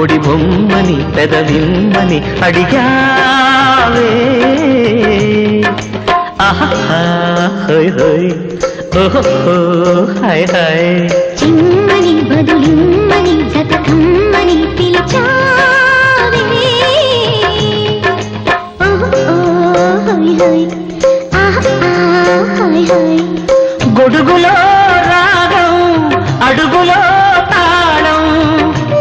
ఒడి బొమ్మని పెదవిమ్మని అడిగావే ఆహా హోయ్ హోయ్ ఓహో హాయ్ హాయ్ చిమ్మని బదులిమ్మని జతకమ్మని పిలిచావే ఓహో హోయ్ హోయ్ ఆహా హోయ్ హోయ్ గొడుగులో రాగం అడుగులో తాళం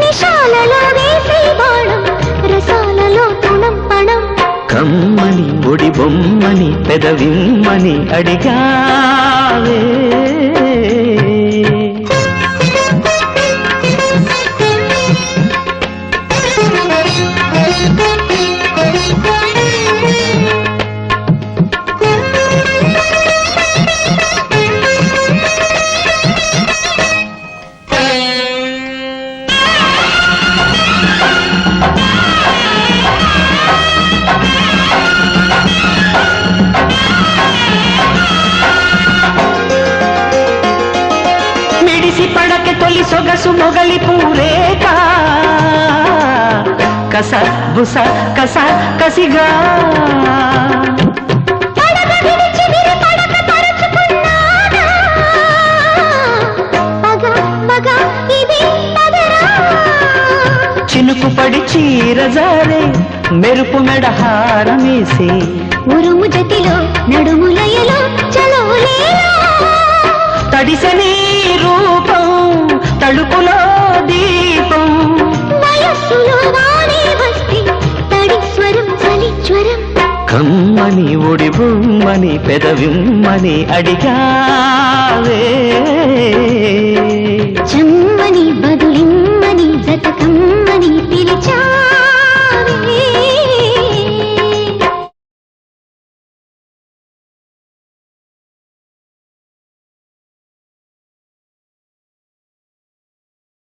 నిశాలలో వేసే బాణం రసాలలో తుణం పణం కమ్మని ఒడి బొమ్మని పెదవిమ్మని అడిగావే పడకే తొలి సొగసు మొగలి పూరేక కస బుస కస కసిగా చినుకు పడి చీరజారే మెరుపు మెడహారమేసి ఉరుము జతిలో నడుములయలో చలవులేలో తడిసెనీ రూపం తడుపులో దీపం వయస్సులో వానే వస్తే తడి స్వరం చలి జ్వరం కమ్మని ఒడి బొమ్మని పెదవిమ్మని అడిగావే చమ్మని బదులిమ్మని జతకమ్మ